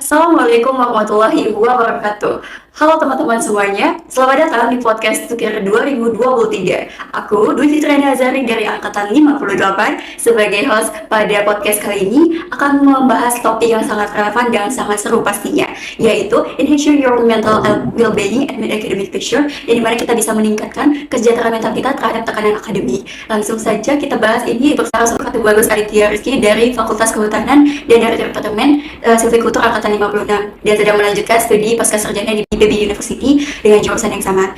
Assalamualaikum warahmatullahi wabarakatuh. Halo teman-teman semuanya, selamat datang di podcast Tukir 2023. Aku Dwi Fitriani Azari dari Angkatan 58 sebagai host pada podcast kali ini akan membahas topik yang sangat relevan dan sangat seru pastinya, yaitu Enhancing Your Mental Well-Being and Academic Picture, yang dimana kita bisa meningkatkan kesejahteraan mental kita terhadap tekanan akademik. Langsung saja kita bahas ini bersama Katu Bagus Aditya Rizky dari Fakultas Kehutanan dan dari Departemen Silvikultur Angkatan 56 dan sedang melanjutkan studi pasca sarjana di IPB University dengan jurusan yang sama.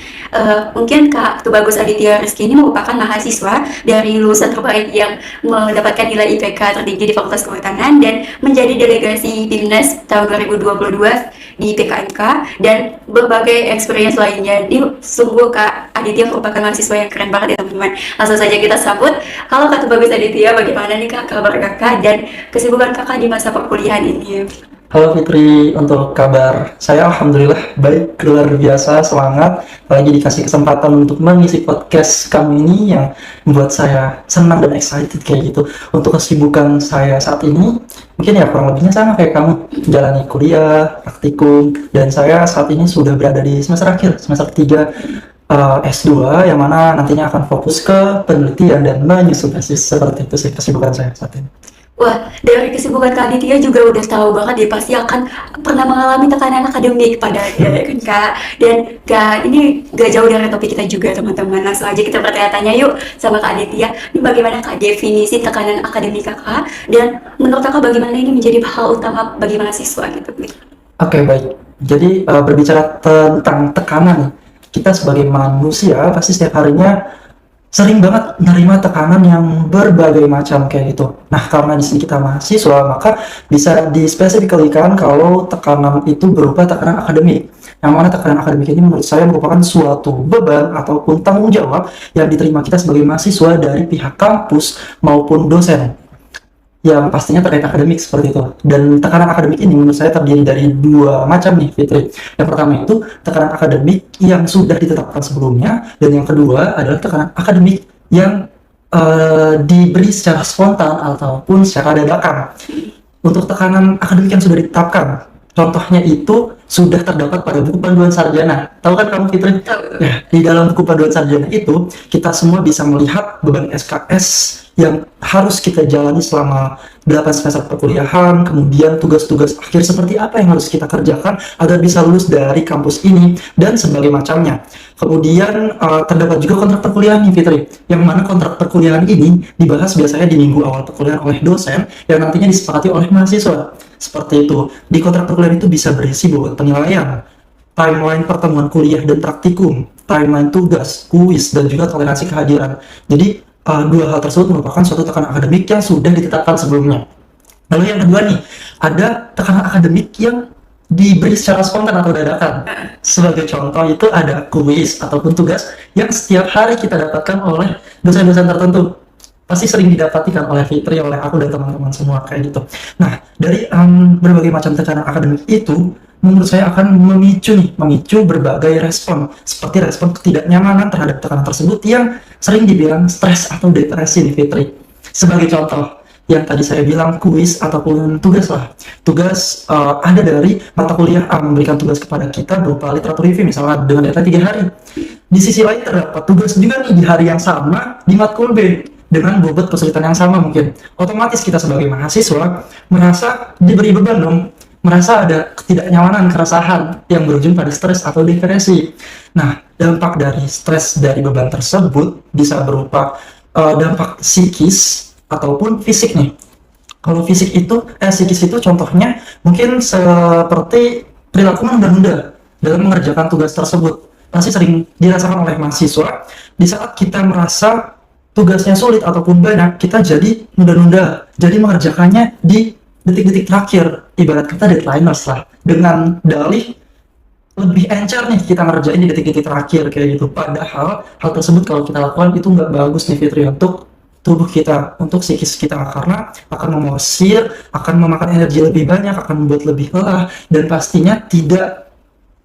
Mungkin Kak Tubagus Aditya Rizky ini merupakan mahasiswa dari lulusan terbaik yang mendapatkan nilai IPK tertinggi di Fakultas Kehutanan dan menjadi delegasi Timnas tahun 2022 di PKMK dan berbagai experience lainnya. Sungguh Kak Aditya merupakan mahasiswa yang keren banget ya teman-teman. Langsung saja kita sambut. Halo Kak Tubagus Aditya, bagaimana nih Kak kabar Kakak dan kesibukan Kakak di masa perkuliahan ini? Halo Fitri, untuk kabar saya alhamdulillah baik, luar biasa, semangat. Apalagi dikasih kesempatan untuk mengisi podcast kami ini yang membuat saya senang dan excited kayak gitu. Untuk kesibukan saya saat ini, mungkin ya kurang lebihnya sama kayak kamu, jalani kuliah, praktikum, dan saya saat ini sudah berada di semester akhir, semester 3 S2, yang mana nantinya akan fokus ke penelitian dan menyusun tesis. Seperti itu sih kesibukan saya saat ini. Wah, dari kesibukan Kak Aditya juga udah tahu banget dia pasti akan pernah mengalami tekanan akademik pada kan Kak. Dan Kak, ini gak jauh dari topik kita juga teman-teman. Langsung aja kita bertanya-tanya yuk sama Kak Aditya. Ini bagaimana Kak definisi tekanan akademik Kakak? Dan menurut Kakak bagaimana ini menjadi hal utama bagi mahasiswa gitu? Oke, baik. Jadi berbicara tentang tekanan, kita sebagai manusia pasti setiap harinya sering banget menerima tekanan yang berbagai macam kayak gitu. Nah, karena di sini kita mahasiswa, maka bisa dispesifikasikan kalau tekanan itu berupa tekanan akademik. Yang mana tekanan akademik ini menurut saya merupakan suatu beban ataupun tanggung jawab yang diterima kita sebagai mahasiswa dari pihak kampus maupun dosen, yang pastinya terkait akademik seperti itu. Dan tekanan akademik ini menurut saya terdiri dari dua macam nih Fitri. Yang pertama itu tekanan akademik yang sudah ditetapkan sebelumnya, dan yang kedua adalah tekanan akademik yang diberi secara spontan ataupun secara dadakan. Untuk tekanan akademik yang sudah ditetapkan, contohnya itu sudah terdapat pada buku panduan sarjana. Tahu kan kamu Fitri? Ya, di dalam buku panduan sarjana itu kita semua bisa melihat beban SKS yang harus kita jalani selama 8 semester perkuliahan, kemudian tugas-tugas akhir seperti apa yang harus kita kerjakan agar bisa lulus dari kampus ini, dan sebagainya macamnya. Kemudian terdapat juga kontrak perkuliahan nih Fitri, yang mana kontrak perkuliahan ini dibahas biasanya di minggu awal perkuliahan oleh dosen yang nantinya disepakati oleh mahasiswa. Seperti itu. Di kontrak perkuliahan itu bisa berisi bobot penilaian, timeline pertemuan kuliah dan praktikum, timeline tugas, kuis, dan juga toleransi kehadiran. Jadi dua hal tersebut merupakan suatu tekanan akademik yang sudah ditetapkan sebelumnya. Lalu yang kedua nih, ada tekanan akademik yang diberi secara spontan atau dadakan. Sebagai contoh itu ada kuis ataupun tugas yang setiap hari kita dapatkan oleh dosen-dosen tertentu. Pasti sering didapati kan oleh Fitri, oleh aku dan teman-teman semua kayak gitu. Nah, dari berbagai macam tekanan akademik itu, menurut saya akan memicu berbagai respon, seperti respon ketidaknyamanan terhadap tekanan tersebut yang sering dibilang stres atau depresi nih Fitri. Sebagai contoh, yang tadi saya bilang kuis ataupun tugas lah. Tugas ada dari mata kuliah A memberikan tugas kepada kita berupa literatur review misalnya dengan deadline 3 hari. Di sisi lain terdapat tugas juga nih di hari yang sama di matkul B dengan bobot kesulitan yang sama mungkin. Otomatis kita sebagai mahasiswa merasa diberi beban dong, merasa ada ketidaknyamanan, keresahan yang berujung pada stres atau depresi. Nah, dampak dari stres dari beban tersebut bisa berupa dampak psikis ataupun fisik nih. Kalau psikis itu contohnya mungkin seperti perilaku menunda-nunda dalam mengerjakan tugas tersebut. Pasti sering dirasakan oleh mahasiswa di saat kita merasa tugasnya sulit ataupun banyak, kita jadi nunda-nunda, jadi mengerjakannya di detik-detik terakhir, ibarat kata deadliners lah, dengan dalih lebih encer nih kita ngerjain di detik-detik terakhir kayak gitu. Padahal hal tersebut kalau kita lakukan itu nggak bagus nih Fitri untuk tubuh kita, untuk psikis kita, karena akan memosir, akan memakan energi lebih banyak, akan membuat lebih lelah, dan pastinya tidak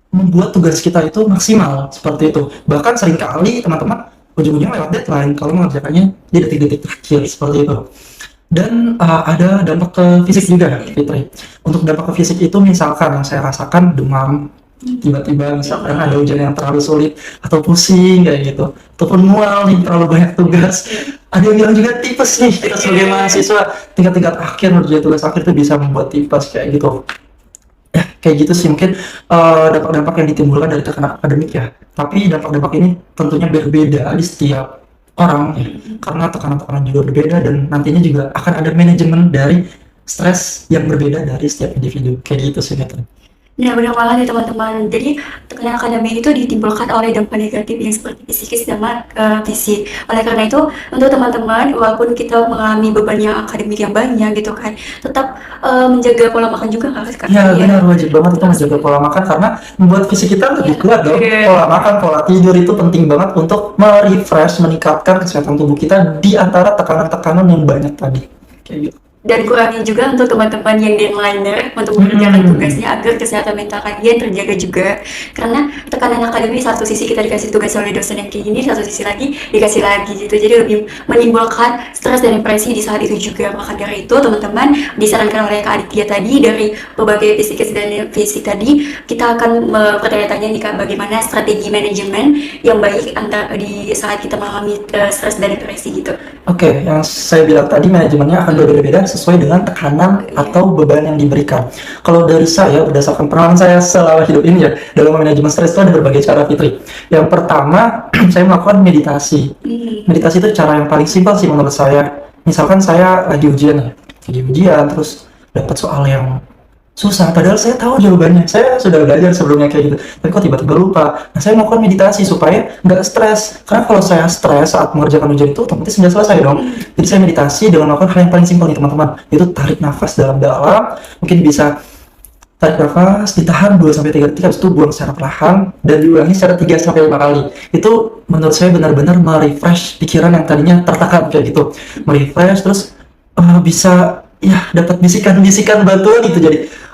membuat tugas kita itu maksimal seperti itu. Bahkan seringkali teman-teman ujung-ujungnya lewat deadline kalau mengerjakannya di detik-detik terakhir seperti itu. Dan ada dampak ke fisik juga, Fitri. Untuk dampak ke fisik itu misalkan yang saya rasakan demam, tiba-tiba misalkan ada ujian yang terlalu sulit atau pusing kayak gitu, ataupun mual nih terlalu banyak tugas. Ada yang bilang juga tipes nih, kita sebagai mahasiswa tingkat-tingkat akhir ngerjain tugas akhir itu bisa membuat tipes kayak gitu. Ya kayak gitu sih mungkin dampak-dampak yang ditimbulkan dari tekanan akademik ya. Tapi dampak-dampak ini tentunya berbeda di setiap orang ya, karena tekanan-tekanan juga berbeda dan nantinya juga akan ada manajemen dari stres yang berbeda dari setiap individu kayak gitu sih Catherine. Benar-benar malah nih teman-teman. Jadi tekanan akademik itu ditimbulkan oleh dampak negatif yang seperti psikis dan fisik. Oleh karena itu, untuk teman-teman, walaupun kita mengalami beban yang akademik yang banyak gitu kan, tetap menjaga pola makan juga harus kan? Ya benar, wajib banget itu menjaga pola makan karena membuat fisik kita lebih kuat dong. Pola makan, pola tidur itu penting banget untuk merefresh, meningkatkan kesehatan tubuh kita di antara tekanan-tekanan yang banyak tadi. Kayak gitu. Dan kurangi juga untuk teman-teman yang deadliner untuk mengerjakan tugasnya agar kesehatan mental kalian terjaga juga. Karena tekanan akademik satu sisi kita dikasih tugas oleh dosen yang kayak gini, satu sisi lagi dikasih lagi gitu. Jadi lebih menimbulkan stres dan depresi di saat itu juga. Maka dari itu teman-teman disarankan oleh Kak Aditya tadi dari berbagai psikis dan fisik tadi, kita akan bertanya-tanya nih Kak bagaimana strategi manajemen yang baik di saat kita mengalami stres dan depresi gitu. Oke, yang saya bilang tadi manajemennya akan berbeda-beda sesuai dengan tekanan atau beban yang diberikan. Kalau dari saya, berdasarkan pengalaman saya selama hidup ini ya, dalam manajemen stres itu ada berbagai cara, Fitri. Yang pertama, saya melakukan meditasi. Meditasi itu cara yang paling simpel sih menurut saya. Misalkan saya lagi ujian terus dapat soal yang susah, padahal saya tahu jawabannya, saya sudah belajar sebelumnya kayak gitu, tapi kok tiba-tiba lupa. Nah, saya melakukan meditasi supaya nggak stres, karena kalau saya stres saat mengerjakan ujian itu otomatis nggak selesai dong. Jadi saya meditasi dengan melakukan hal yang paling simpel nih teman-teman, itu tarik nafas dalam-dalam, mungkin bisa tarik nafas, ditahan 2-3 detik, habis itu buang secara perlahan dan diulangi secara 3-5 kali. Itu menurut saya benar-benar merefresh pikiran yang tadinya tertekan kayak gitu, merefresh terus bisa ya dapat bisikan-bisikan bantuan gitu. Jadi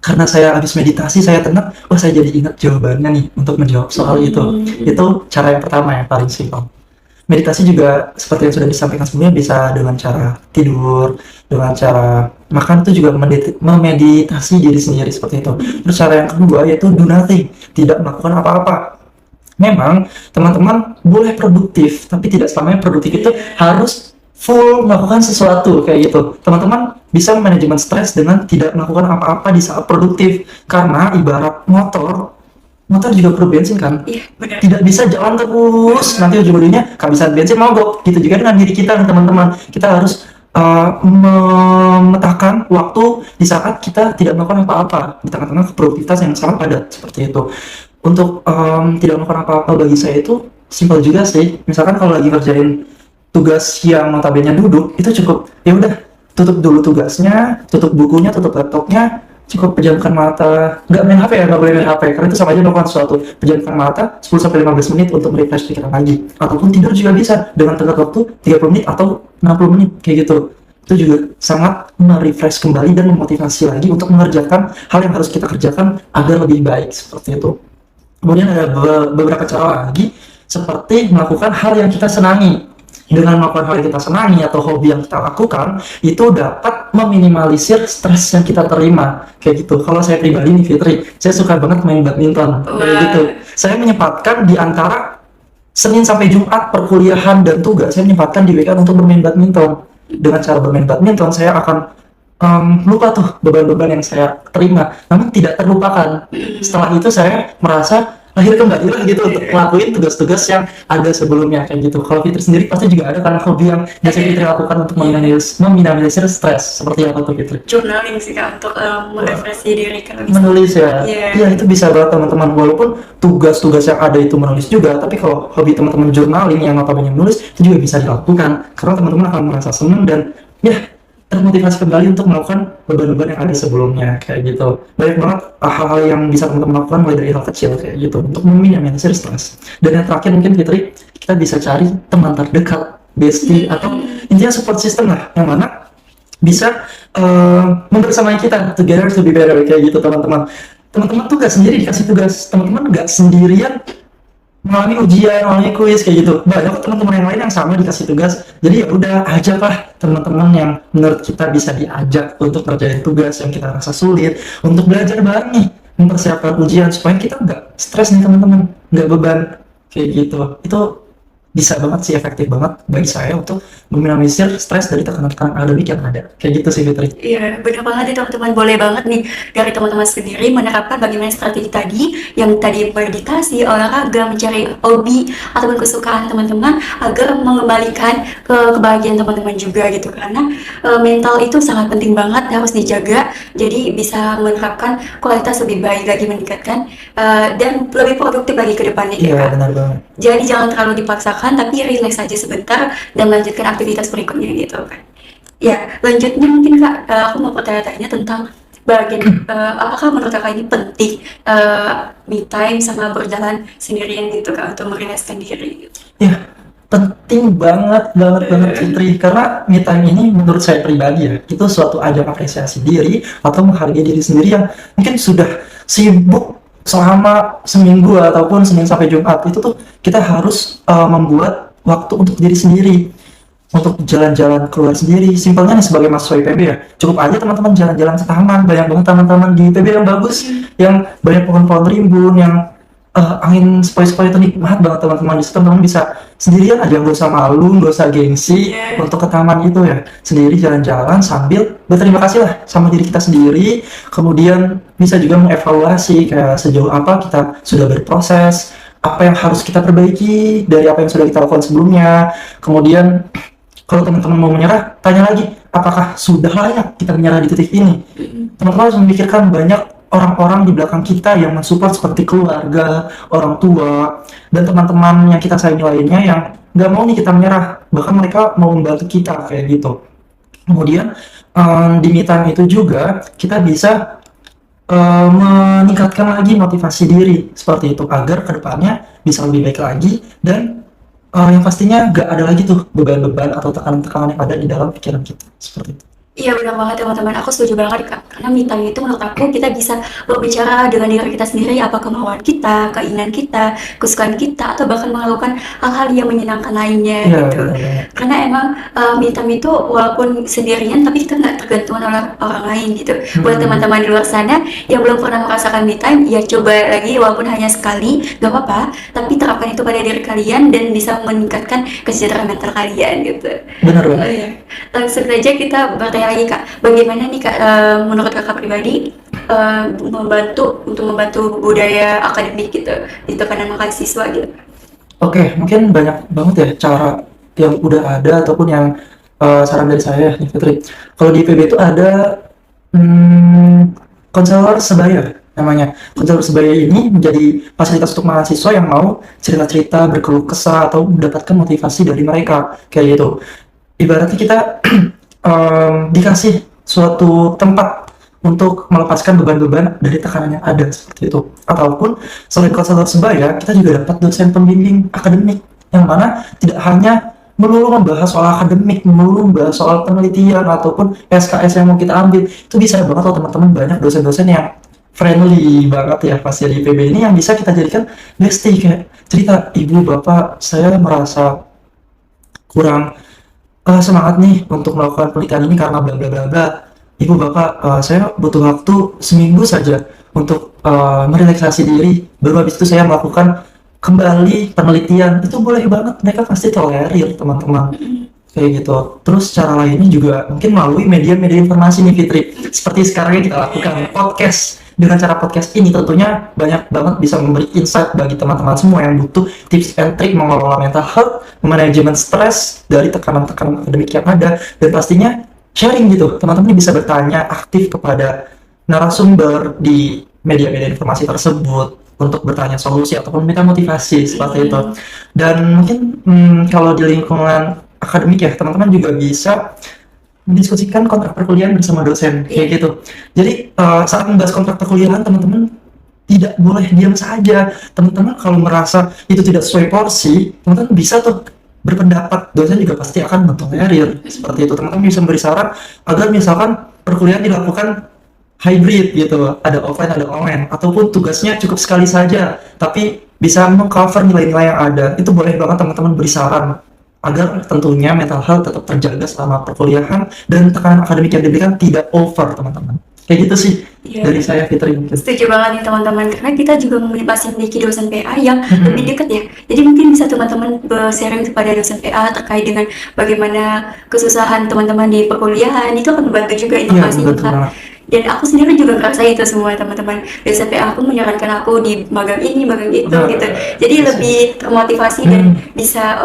karena saya habis meditasi saya tenang, saya jadi ingat jawabannya nih untuk menjawab soal itu. Itu cara yang pertama yang paling simpel. Meditasi juga seperti yang sudah disampaikan sebelumnya bisa dengan cara tidur, dengan cara makan, itu juga memeditasi diri sendiri seperti itu. Terus cara yang kedua yaitu do nothing, tidak melakukan apa-apa. Memang teman-teman boleh produktif, tapi tidak selamanya produktif itu harus full melakukan sesuatu kayak gitu. Teman-teman bisa manajemen stres dengan tidak melakukan apa-apa di saat produktif, karena ibarat motor juga perlu bensin kan. Iya, benar. Tidak bisa jalan terus, nanti ujung-ujungnya kehabisan bensin mogok. Gitu juga dengan diri kita nih teman-teman, kita harus memetakan waktu di saat kita tidak melakukan apa-apa di tengah-tengah produktivitas yang sangat padat seperti itu. Untuk tidak melakukan apa-apa bagi saya itu simpel juga sih. Misalkan kalau lagi ngerjain tugas yang notabene duduk, itu cukup ya udah tutup dulu tugasnya, tutup bukunya, tutup laptopnya, cukup pejamkan mata. Nggak main HP ya, nggak boleh main HP karena itu sama aja melakukan sesuatu. Pejamkan mata 10-15 menit untuk merefresh pikiran lagi, ataupun tidur juga bisa dengan tenggat waktu 30 menit atau 60 menit kayak gitu. Itu juga sangat merefresh kembali dan memotivasi lagi untuk mengerjakan hal yang harus kita kerjakan agar lebih baik seperti itu. Kemudian ada beberapa cara lagi, seperti melakukan hal yang kita senangi. Dengan melakukan hal yang kita senangi atau hobi yang kita lakukan, itu dapat meminimalisir stres yang kita terima kayak gitu. Kalau saya pribadi nih Fitri, saya suka banget main badminton kayak gitu. Saya menyempatkan di antara Senin sampai Jumat perkuliahan dan tugas, saya menyempatkan di weekend untuk bermain badminton. Dengan cara bermain badminton, saya akan lupa tuh beban-beban yang saya terima, namun tidak terlupakan. Setelah itu saya merasa lahir kembali lah gitu untuk ngelakuin tugas-tugas yang ada sebelumnya kayak gitu. Kalau Fitri sendiri pasti juga ada karena hobi yang biasa Fitri lakukan untuk meminimalisir stres. Seperti apa tuh Fitri? Journaling sih Kak, untuk merefreshi diri kalau bisa. Menulis ya? Iya. Iya, itu bisa banget teman-teman. Walaupun tugas-tugas yang ada itu menulis juga, tapi kalau hobi teman-teman journaling yang notabene menulis, itu juga bisa dilakukan karena teman-teman akan merasa senang dan ya termotivasi kembali untuk melakukan beban-beban yang ada sebelumnya kayak gitu. Banyak banget hal-hal yang bisa teman-teman lakukan mulai dari hal kecil kayak gitu untuk meminimalisir stres. Dan yang terakhir mungkin Fitri, kita bisa cari teman terdekat, bestie atau intinya support system lah, yang mana bisa membersamai kita together to be better kayak gitu teman-teman. Teman-teman tuh gak sendiri dikasih tugas, teman-teman gak sendirian mengalami ujian, mengalami kuis kayak gitu. Banyak teman-teman yang lain yang sama dikasih tugas. Jadi ya udah ajak lah teman-teman yang menurut kita bisa diajak untuk kerjain tugas yang kita rasa sulit, untuk belajar bareng nih, mempersiapkan ujian supaya kita nggak stres nih teman-teman, nggak beban kayak gitu. Itu bisa banget sih, efektif banget bagi saya untuk meminimalisir stres dari tekanan-tekanan akademik yang ada. Kayak gitu sih Fitri. Iya, benar banget ya teman-teman. Boleh banget nih dari teman-teman sendiri menerapkan bagaimana strategi tadi, yang tadi meditasi, olahraga, mencari hobi ataupun kesukaan teman-teman agar mengembalikan ke kebahagiaan teman-teman juga gitu. Karena mental itu sangat penting banget, harus dijaga. Jadi bisa menerapkan kualitas lebih baik lagi, meningkatkan dan lebih produktif lagi ke depannya ya Iya, Kak. benar banget. Jadi jangan terlalu dipaksakan, tapi relax aja sebentar dan lanjutkan aktivitas berikutnya gitu kan. Ya, lanjutnya mungkin Kak, aku mau bertanya-tanya tentang bagian apakah menurut Kakak ini penting me time sama berjalan sendirian gitu Kak untuk merilekskan diri gitu. Ya, penting banget banget banget Fitri, karena me time ini menurut saya pribadi ya, itu suatu ajang apresiasi diri atau menghargai diri sendiri yang mungkin sudah sibuk selama seminggu ataupun Senin sampai Jumat. Itu tuh kita harus membuat waktu untuk diri sendiri, untuk jalan-jalan keluar sendiri. Simpelnya nih, sebagai mahasiswa IPB ya, cukup aja teman-teman jalan-jalan ke taman. Banyak banget taman-taman di IPB yang bagus, yang banyak pohon-pohon rimbun, yang angin sepoi-sepoi itu nikmat banget teman-teman. Di situ teman-teman bisa sendirian aja, nggak usah malu, nggak usah gengsi untuk ke taman itu ya, sendiri jalan-jalan sambil berterima kasih lah sama diri kita sendiri. Kemudian bisa juga mengevaluasi kayak sejauh apa kita sudah berproses, apa yang harus kita perbaiki dari apa yang sudah kita lakukan sebelumnya. Kemudian kalau teman-teman mau menyerah, tanya lagi, apakah sudah layak kita menyerah di titik ini? Teman-teman harus memikirkan banyak orang-orang di belakang kita yang mensupport, seperti keluarga, orang tua, dan teman-teman yang kita sayangi lainnya yang nggak mau nih kita menyerah. Bahkan mereka mau membantu kita kayak gitu. Kemudian di me time itu juga kita bisa meningkatkan lagi motivasi diri seperti itu, agar kedepannya bisa lebih baik lagi, dan yang pastinya nggak ada lagi tuh beban-beban atau tekanan-tekanan yang ada di dalam pikiran kita seperti itu. Iya benar banget teman-teman, aku setuju banget Kak. Karena me time itu menurut aku kita bisa berbicara dengan diri kita sendiri, apa kemauan kita, keinginan kita, kesukaan kita, atau bahkan melakukan hal-hal yang menyenangkan lainnya Iya, gitu. benar banget. Karena emang me time itu walaupun sendirian tapi kita nggak tergantungan oleh orang lain gitu. Buat teman-teman di luar sana yang belum pernah merasakan me time, ya coba lagi walaupun hanya sekali, nggak apa-apa. Tapi terapkan itu pada diri kalian dan bisa meningkatkan kesejahteraan mental kalian gitu. Benar Oh banget. iya, langsung saja kita bertanya lagi Kak, bagaimana nih Kak menurut Kakak pribadi membantu budaya akademik gitu di tekanan mahasiswa gitu? Oke, mungkin banyak banget ya cara yang udah ada ataupun yang saran dari saya nih Fitri. Kalau di IPB itu ada konselor sebaya namanya. Konselor sebaya ini menjadi fasilitas untuk mahasiswa yang mau cerita-cerita, berkeluh kesah, atau mendapatkan motivasi dari mereka kayak gitu. Ibaratnya kita dikasih suatu tempat untuk melepaskan beban-beban dari tekanan yang ada seperti itu. Ataupun selain konselor sebaya, kita juga dapat dosen pembimbing akademik yang mana tidak hanya melulu membahas soal akademik, melulu membahas soal penelitian ataupun SKS yang mau kita ambil. Itu bisa banget loh teman-teman, banyak dosen-dosen yang friendly banget ya pasti di IPB ini, yang bisa kita jadikan bestie. Kayak cerita, ibu bapak saya merasa kurang semangat nih untuk melakukan penelitian ini karena bla bla bla bla. Ibu bapak, saya butuh waktu seminggu saja untuk merelaksasi diri, baru habis itu saya melakukan kembali penelitian. Itu boleh banget, mereka pasti tolerir teman-teman kayak gitu. Terus cara lainnya juga mungkin melalui media-media informasi nih Fitri, seperti sekarang yang kita lakukan podcast. Dengan cara podcast ini tentunya banyak banget bisa memberi insight bagi teman-teman semua yang butuh tips and trick mengelola mental health, manajemen stres dari tekanan-tekanan akademik yang ada, dan pastinya sharing gitu. Teman-teman bisa bertanya aktif kepada narasumber di media-media informasi tersebut untuk bertanya solusi ataupun minta motivasi seperti itu. Dan mungkin kalau di lingkungan akademik ya, teman-teman juga bisa mendiskusikan kontrak perkuliahan bersama dosen kayak gitu. Jadi saat membahas kontrak perkuliahan, teman-teman tidak boleh diam saja. Teman-teman kalau merasa itu tidak sesuai porsi, teman-teman bisa tuh berpendapat. Dosen juga pasti akan mentolerir seperti itu. Teman-teman bisa memberi saran agar misalkan perkuliahan dilakukan hybrid gitu, ada offline ada online, ataupun tugasnya cukup sekali saja tapi bisa mengcover nilai-nilai yang ada. Itu boleh banget teman-teman beri saran agar tentunya mental health tetap terjaga selama perkuliahan dan tekanan akademik yang diberikan tidak over, teman-teman. Kayak gitu sih dari saya, Fitri. Setuju banget nih teman-teman, karena kita juga masih memiliki dosen PA yang lebih dekat ya. Jadi mungkin bisa teman-teman sharing kepada dosen PA terkait dengan bagaimana kesusahan teman-teman di perkuliahan, itu akan membantu juga informasinya betul Kak. banget. Dan aku sendiri juga ngerasa itu semua teman-teman. Dosen PA aku menyarankan aku di magang ini, magang itu gitu. Jadi lebih termotivasi dan bisa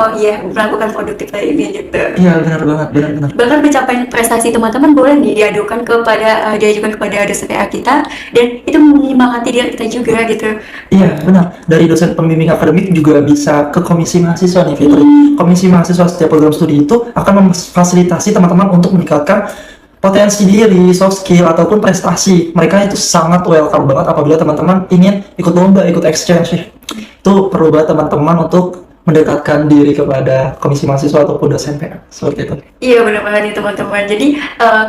melakukan produktif lainnya gitu. Iya, benar banget, benar. Bahkan pencapaian prestasi teman-teman boleh nih diajukan kepada dosen PA kita, dan itu menyemangati diri kita juga gitu. Iya, benar. Dari dosen pembimbing akademik juga bisa ke komisi mahasiswa nih, Fitri. Komisi mahasiswa setiap program studi itu akan memfasilitasi teman-teman untuk meningkatkan potensi diri, soft skill, ataupun prestasi. Mereka itu sangat welcome banget apabila teman-teman ingin ikut lomba, ikut exchange nih. Itu perlu banget teman-teman untuk mendekatkan diri kepada komisi mahasiswa ataupun dosen PA, seperti itu. Iya benar banget nih teman-teman. Jadi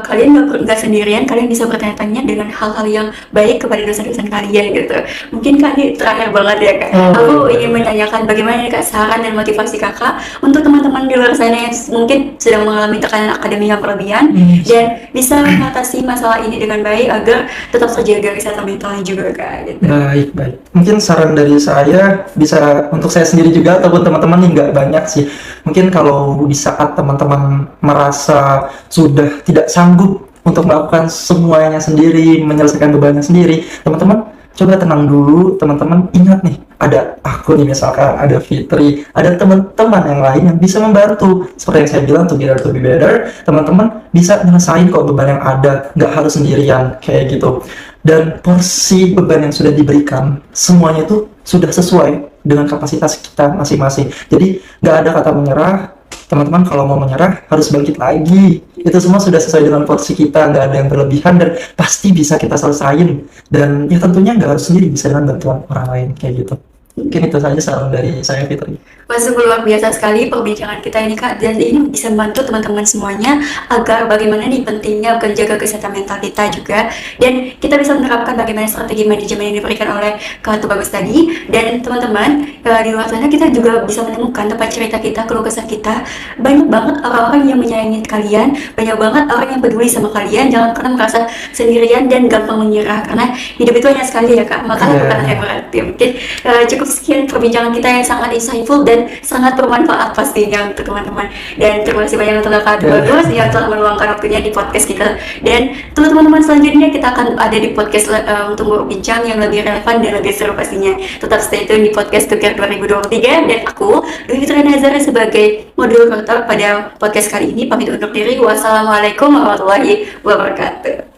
kalian nggak sendirian, kalian bisa bertanya-tanya dengan hal-hal yang baik kepada dosen-dosen kalian gitu. Mungkin Kak ini terakhir banget ya Kak. Aku ingin menanyakan bagaimana nih Kak saran dan motivasi Kakak untuk teman-teman di luar sana yang mungkin sedang mengalami tekanan akademik yang berlebihan dan bisa mengatasi masalah ini dengan baik agar tetap terjaga kesehatan mentalnya juga Kak. Gitu. Baik. Mungkin saran dari saya bisa untuk saya sendiri juga ataupun teman-teman nih nggak banyak sih. Mungkin kalau di saat teman-teman merasa sudah tidak sanggup untuk melakukan semuanya sendiri, menyelesaikan bebannya sendiri, teman-teman coba tenang dulu. Teman-teman ingat nih, ada aku nih misalkan, ada Fitri, ada teman-teman yang lain yang bisa membantu. Seperti yang saya bilang, together to be better, teman-teman bisa nyelesain kok beban yang ada, nggak harus sendirian kayak gitu. Dan porsi beban yang sudah diberikan, semuanya itu sudah sesuai dengan kapasitas kita masing-masing. Jadi nggak ada kata menyerah. Teman-teman kalau mau menyerah harus bangkit lagi. Itu semua sudah sesuai dengan porsi kita, nggak ada yang berlebihan dan pasti bisa kita selesain. Dan ya tentunya nggak harus sendiri, bisa dengan bantuan orang lain kayak gitu. Mungkin itu saja saran dari saya, Fitri. Wah, sungguh luar biasa sekali perbincangan kita ini Kak, dan ini bisa membantu teman-teman semuanya agar bagaimana nih pentingnya menjaga kesehatan mental kita juga, dan kita bisa menerapkan bagaimana strategi manajemen yang diberikan oleh Kak Tubagus tadi. Dan teman-teman di luar sana kita juga bisa menemukan tempat cerita kita, keluh kesah kita. Banyak banget orang-orang yang menyayangi kalian, banyak banget orang yang peduli sama kalian. Jangan pernah merasa sendirian dan gampang menyerah, karena hidup itu hanya sekali ya Kak, maka lakukan yang berarti. Mungkin cukup sekian perbincangan kita yang sangat insightful dan sangat bermanfaat pastinya untuk teman-teman. Dan terima kasih banyak untuk Kak Tubagus yang telah meluangkan waktunya di podcast kita. Dan untuk teman-teman selanjutnya kita akan ada di podcast untuk berbincang yang lebih relevan dan lebih seru pastinya. Tetap stay tune di podcast Tukar 2023, dan aku Dwi Fitri Nazara sebagai moderator pada podcast kali ini pamit undur diri. Wassalamualaikum warahmatullahi wabarakatuh.